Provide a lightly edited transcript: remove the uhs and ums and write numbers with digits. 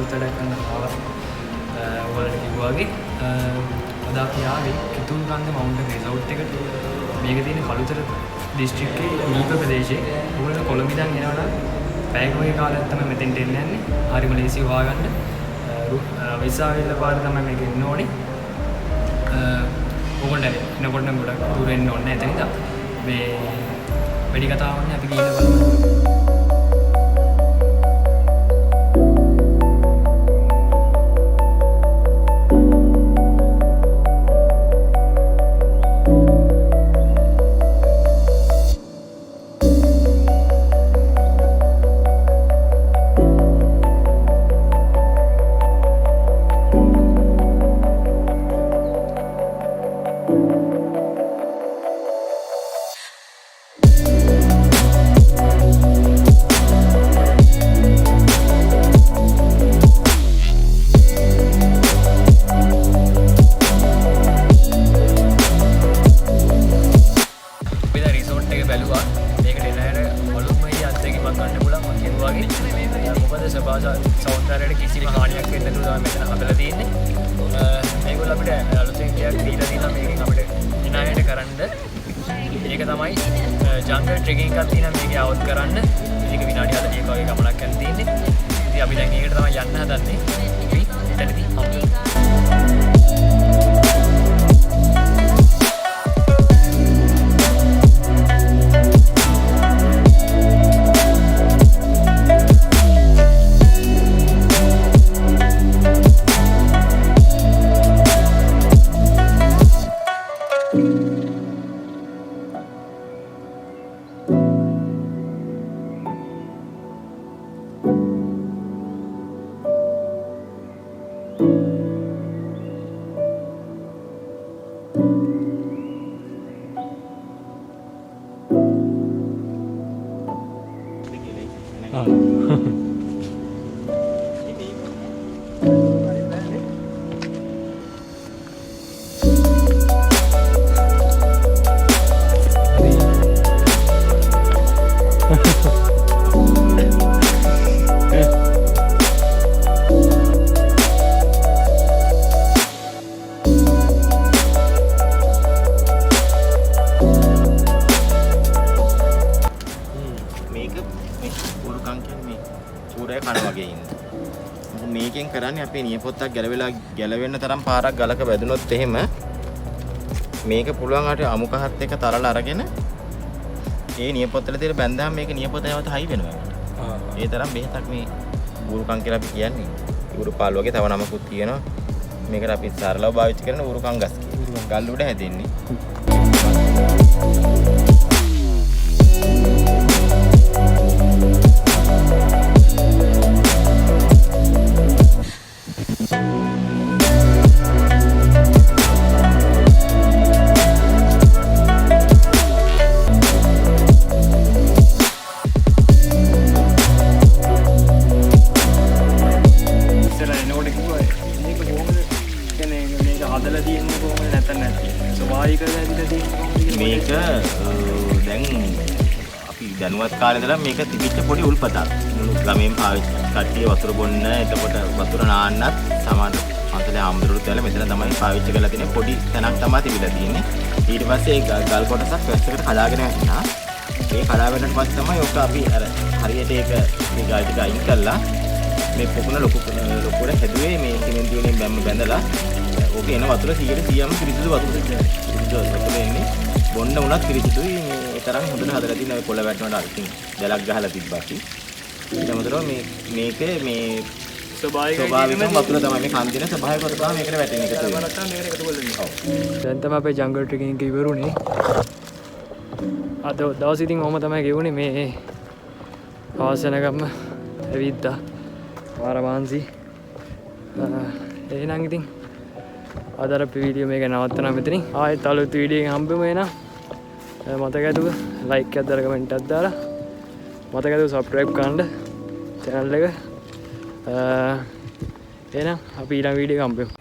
අලුත් වැඩක් කරන්න ආවා. ඔයාලට කිව්වා වගේ අද අපි ආවේ කිතුල් කන්ද මවුන්ටන් රිසෝට් එකට. මේක තියෙන කළුතර දිස්ත්‍රික්කයේ මීප ප්‍රදේශයේ. ඔයාලට කොළඹ ඉඳන් එනවා නම් පැයක වගේ කාලයක් තමයි මෙතෙන්ට එන්න යන්නේ. හරිම ලේසි හොයාගන්න. විසාවිල්ල පාර තමයි මේක එන්න ඕනේ. ඕගොල්ලෝ එනකොට නම් ගොඩක් දුර එන්න ඕනේ නැහැ එතන ඉඳන්. මේ වැඩි කතාවක් නෑ අපි ගිහින් බලමු. සෞන්දර්යයට කිසිම හානියක් වෙන්නේ නැතුව තමයි මෙතන හදලා තියෙන්නේ. මේගොල්ලෝ අපිට අලුතෙන් ගියක් දීලා තියෙනවා මේකෙන් අපිට ඉනායට කරන්න. ඒක තමයි ජංගල් ට්‍රෙකින් එකක් තියෙනවා මේකේ අවුට් කරන්න. මේක විනාඩි 40ක වගේ ගමනක් යන්න තියෙන්නේ. ඉතින් අපි දැන් ඒකට තමයි යන්න හදන්නේ. අපි එතනදී හම්බෙමු. මේකෙන් කරන්නේ අපි නියපොත්තක් ගැලවෙන්න තරම් පාරක් ගලක වැදුනොත් එහෙම මේක පුළුවන් අර අමුකහත් එක තරලා අරගෙන ඒ නියපොත්තල තියලා බැඳාම මේක නියපොත නැවත හයි වෙනවා. ඒ තරම් බෙහෙතක් මේ උරුකම් කියලා අපි කියන්නේ. උරු පාල් වගේ තව නමකුත් තියෙනවා. මේකට අපි සරලව භාවිත කරන උරුකම් ගස් කියන. ගල් උඩ හැදෙන්නේ. මේක දැන් අපි දැනුවත් කාලේ ඉඳලා මේක තිබිච්ච පොඩි උල්පතක්. ළමෙන් පාවිච්චි කට්ටිය වතුර බොන්න, එතකොට වතුර නාන්නත් සමාන අන්තලේ ආම්දුරුත් වල මෙතන තමයි පාවිච්චි කරලා තියෙන්නේ. පොඩි තැනක් තමයි තිබිලා තියෙන්නේ. ඊට පස්සේ ඒ ගල් කොටසක් වැස්සකට කඩාගෙන වැටුණා. ඒ කඩා වැටෙනට පස්සේ තමයි ඔක අපි අර හරියට ඒක මේ ගල් ටික අයින් කරලා මේ පොකුණ ලොකුට හැදුවේ මේ සිමෙන්ති වලින් බැඳලා ඕකේ එන වතුර 100%ම පිරිසිදු වතුර. පිරිසිදු වතුර එන්නේ බොන්න උනත් පිරිසිදුයි. මේ තරම් හොඳට හදලා තියෙන ඔය පොළ වැටෙනවට අර ඉතින් දැලක් ගහලා තිබ්බා අපි. ඊට අමතරව මේකේ මේ ස්වභාවික වතුර තමයි මේ කන්දින ස්වභාවික වතුර තමයි මේකට වැටෙන එක. දැන් තමයි අපේ ජංගල් ට්‍රෙකින් එක ඉවරුනේ. අද දවස් ඉතින් ඔහම තමයි ගෙවුනේ මේ ආසනගම ඇවිද්දා. වාරමාංශි. එහෙනම් ඉතින් අද අර වීඩියෝ මේක නවත්තනවා මෙතනින්. ආයෙත් අලුත් වීඩියෝ එකකින් හම්බෙමු එහෙනම්. මතක ඇතුව ලයික් එකක් දාලා කමෙන්ට් එකක් දාලා මතක ඇතුව සබ්ස්ක්‍රයිබ් කරන්න channel එක. එහෙනම් අපි ඊළඟ වීඩියෝ එක හම්බෙමු.